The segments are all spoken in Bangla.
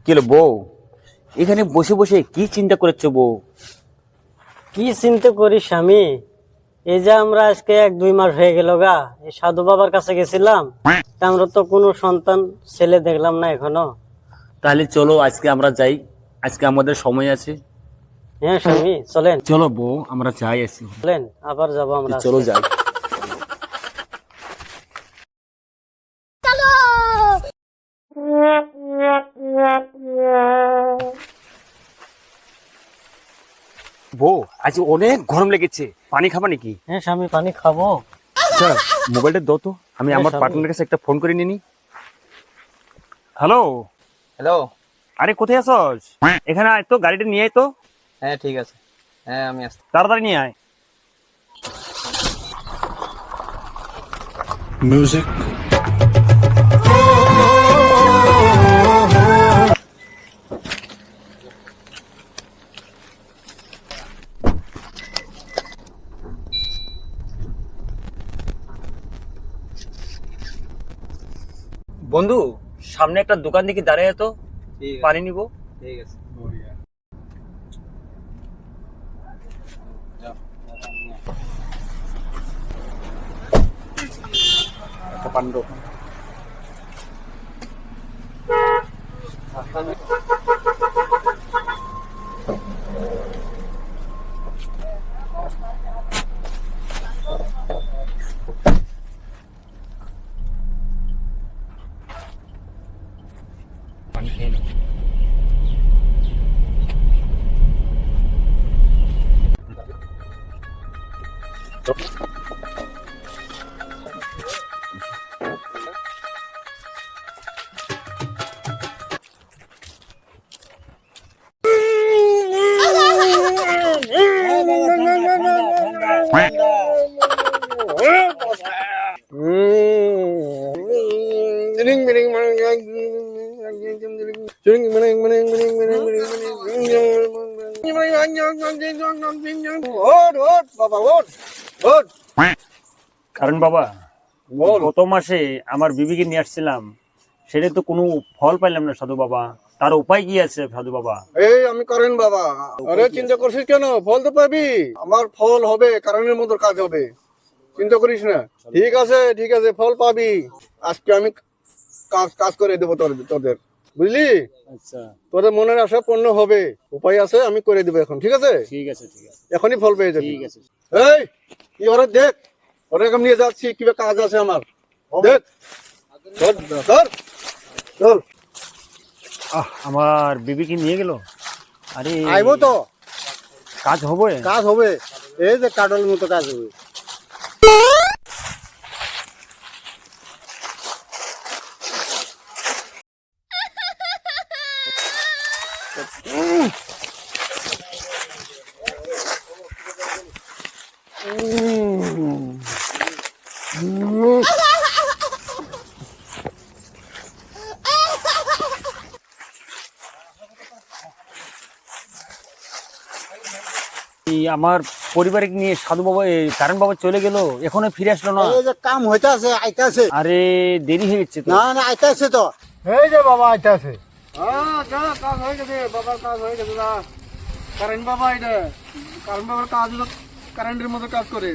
কি হলো বউ, এখানে বসে বসে কি চিন্তা করেছো বউ? কি চিন্তা করি স্বামী, এই যে আমরা আজকে 1-2 মাস হয়ে গেল গা এই সাধু বাবার কাছে গেছিলাম, তা আমরা তো কোনো সন্তান ছেলে দেখলাম না এখনো। তাহলে চলো আজকে আমরা যাই, আজকে আমাদের সময় আছে। হ্যাঁ স্বামী চলেন, চলো বউ আমরা যাই আসি। চলেন আবার যাবো আমরা। চলো যাই। বউ আজ অনেক গরম লেগেছে, পানি খাবা নাকি? হ্যাঁ স্বামী পানি খাবো। আচ্ছা মোবাইলটা দাও তো, আমি হ্যাঁ, আমার স্বামী। পার্টনারের কাছে একটা ফোন করে নিনি। Hello hello. আরে কোথায় আছস? এখানে আয় তো, গাড়িটা নিয়ে আয় তো, হ্যাঁ ঠিক আছে, হ্যাঁ আমি আসছি। তাড়াতাড়ি নিয়ে আয়। Music. বন্ধু সামনে একটা দোকান দেখি দাঁড়ায় তো, ঠিক আছে, পানি নিব। ঠিক আছে। একটা পানি দাও। পানি খেয়ে নাও। কারণ বাবা গত মাসে আমার বিবিকে নিয়ে আসছিলাম, সেটা তো কোনো ফল পাইলাম না সাধু বাবা, তার উপায় কি আছে সাধু বাবা? এই আমি করেন বাবা, আরে চিন্তা করছিস কেন? ফল তো পাবি, আমার ফল হবে, কারণের মতো কাজ হবে, চিন্তা করিস না। ঠিক আছে ঠিক আছে, ফল পাবি। আজকে আমি কাজ কাজ করে দেবো তোদের, বুঝলি? আচ্ছা তোদের মনের আশা পূর্ণ হবে, উপায় আছে, আমি করে দেবো এখন। ঠিক আছে, ঠিক আছে ঠিক আছে এখনই ফল পেয়ে যাবি। ঠিক আছে। এই কি ওরা দেখ, ওরা আমি নিয়ে যাচ্ছি, কিভাবে কাজ আছে আমার, দেখ। চল চল চল, আমার বিবিকে নিয়ে গেল। আরে আইবো তো, কাজ হবে। কাজ হবে, এই যে কাটলের মতো কাজ হবে। এই আমার পরিবারকে নিয়ে সাধু বাবা, এই কারণ বাবা চলে গেল, এখনো ফিরে আসলো না। এই যে কাম হইতাছে, আইতাছে। আরে দেরি হয়ে যাচ্ছে তো। না না, আইতাছে তো, এই যে বাবা আইতাছে। কাজ হয়ে গেছে, বাবার কাজ হয়ে গেছে না। কারেন্ট বাবা এটা, কারেন্ট বাবার কাজ হলো কারেন্টের মতো কাজ করে,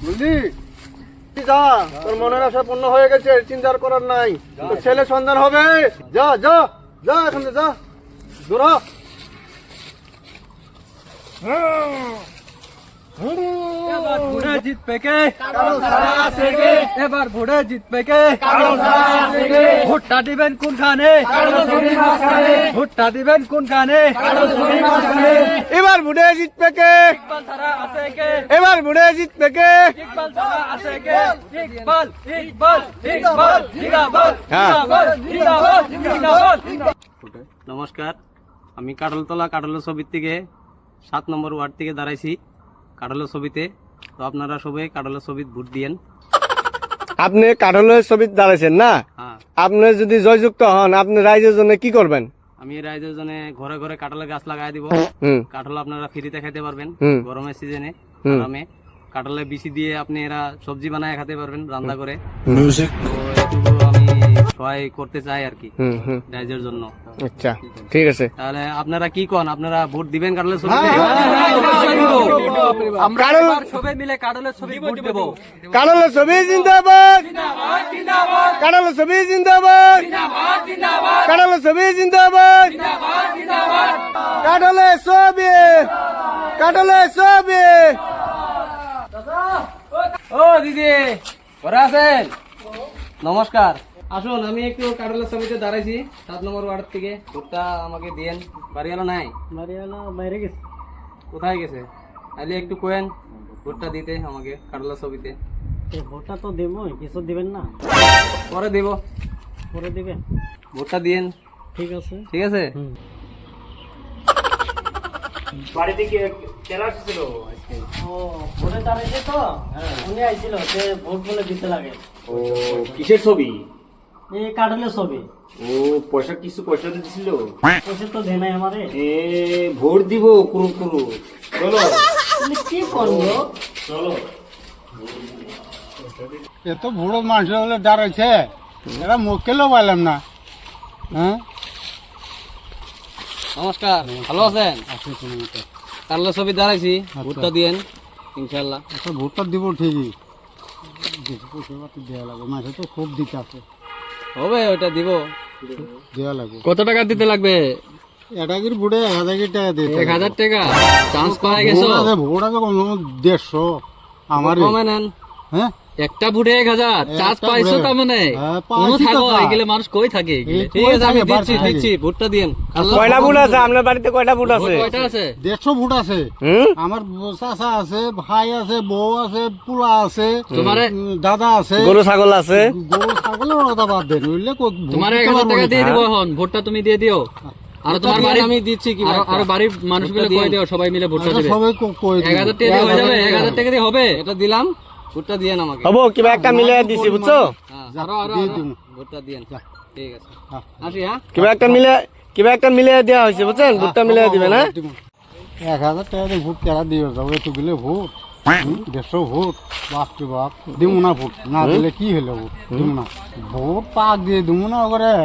বুঝলি? যা, তোর মনের আশা পূর্ণ হয়ে গেছে, চিন্তা করার নাই। তোর ছেলে সন্তান হবে, যা যা যা, এখন যা, দূর হ। এবার ঘুরে জিতবে কে? এবার ঘুরে জিতবে কে? ভোটটা দিবেন কোনখানে? ভোটটা দিবেন কোনখানে? এবার বুড়ে জিতবে কে? ইকবাল ছাড়া আছে কে? এবার বুড়ে জিতবে কে? ইকবাল ছাড়া আছে কে? ইকবাল ইকবাল ইকবাল জিন্দাবাদ জিন্দাবাদ জিন্দাবাদ জিন্দাবাদ। নমস্কার, আমি কাটলতলা কাটলের ছবির থেকে 7 নম্বর ওয়ার্ড থেকে দাঁড়াইছি কাটলের ছবিতে। তো আপনারা সবাই কাটলের ছবিত ভোট দিয়েন। আপনি কাঠলের ছবি দাঁড়াইছেন না? হ্যাঁ, আপনি যদি জয়যুক্ত হন, আপনি রাইজের জন্য কি করবেন? আমি রাইজের জন্য ঘরে ঘরে কাটলের গাছ লাগাই দিব। হুম কাটল আপনারা ফ্রিতে খাইতে পারবেন হুম। গরমের সিজনে হুম। আরামে। কাটলের বিচি দিয়ে আপনি এরা সবজি বানায় খেতে পারবেন রান্না করে। Music. তো এটুকু আমি সহায় করতে চাই আর কি ডাইজের জন্য। আচ্ছা ঠিক আছে। তাহলে আপনারা কি কোন, আপনারা ভোট দিবেন কাটলের ছবি? সবাই মিলে কাটলের ছবি ভোট দেব। কাটলের ছবি জিন্দাবাদ, কাটলের ছবি জিন্দাবাদ, কাটলের ছবি জিন্দাবাদ, কাটলের ছবি, কাটলের ছবি। ও দিদি, ঘরে আছেন? নমস্কার। আসুন, আমি একটু কাটলের ছবিতে দাঁড়াইছি 7 নম্বর ওয়ার্ড থেকে। ভোটটা আমাকে দিয়েন। বাড়িওয়ালা নাই? বাড়িওয়ালা বাইরে গেছে। কোথায় গেছে? তাহলে একটু কোয়েন ভোটটা দিতে আমাকে কাটলের ছবিতে। এই ভোটটা তো দেবই, কিছু দিবেন না? পরে দিব। পরে দিবেন? ভোটটা দিয়েন। ঠিক আছে। ঠিক আছে। বাড়িতে কেরা আসছিল আজকে? ও ভোটে দাঁড়াইছে তো, উনি আইছিল যে ভোট বলে দিতে লাগে। ও কিসের ছবি? এই কাটলের ছবি। ও পয়সা দিছিল? পয়সা তো দেয় নাই আমারে। এ ভোট দিব কুরু কুরু। চলো তুমি কি করবো? চলো। এত বুড়ো মানুষ হলে দাঁড়াইছে, এরা মুখকেও পাইলাম না। হ্যাঁ, নমস্কার, ভালো আছেন? কাটলের ছবি দাঁড়াইছি, ভোটটা দিয়েন ইনশাল্লাহ। আচ্ছা ভোটটা দিব ঠিকই, কিছু পয়সা পাতি দেওয়া লাগবে, মাসে তো খুব দিতে আছে, হবে ওইটা দিব। দেওয়া লাগবে। কত টাকা দিতে লাগবে? এটা কি বুড়ে 1000 টাকা দিতে 1000 টাকা চান্স পাই গেছো? ভোট আছে কম 150 আমার। কমে নেন। হ্যাঁ, একটা ভোটে 1000 চান্স একটা পাইছো ভোটে। তার মানে? হ্যাঁ, কোনো পাইছি তো থাকো তা। এগুলো মানুষ কই থাকে এগুলো? এই ঠিক কই আছে, আমি থাকে, দিচ্ছি বাড়ি থাকে। দিচ্ছি ভোটটা দিন। কয়টা বুট আছে আপনার বাড়িতে? কয়টা বুট আছে? কয়টা আছে? 150 ভোট আছে। আমার চাচা আছে, ভাই আছে, বউ আছে, পোলা আছে, তোমারে দাদা আছে, গরু ছাগল আছে? গরু ছাগলের কথা বাদ দেন, বুঝলে তোমার 1000 টাকা দিয়ে দিব এখন, ভোটটা তুমি দিয়ে দিও। আর তোমার বাড়ি আমি দিচ্ছি কি আর বাড়ির মানুষগুলো কই দিও, সবাই মিলে ভোটটা দিবে। সবাই কই 1000 টাকা দিয়ে হয়ে যাবে? 1000 টাকা দিয়ে হবে? এটা দিলাম, ভোটটা দিয়েন আমাকে। হবো কিবা একটা মিলে দিছি বুঝছো? হ্যাঁ, আরো ভোটটা দিয়েন। ঠিক আছে, আসি। হ্যাঁ, কিবা একটা মিলে দেওয়া হয়েছে বুঝছেন? ভোটটা মিলে দিবেন। হ্যাঁ 1000 টাকা দিয়ে ভোট কেনা দিয়ে যাবো, এতগুলো ভোট, 150 ভোট, বাপরে বাপ, দিব না ভোট, না দিলে কি হলো ভোট, দিব না ভোট, পাক দিয়ে দিব না করে।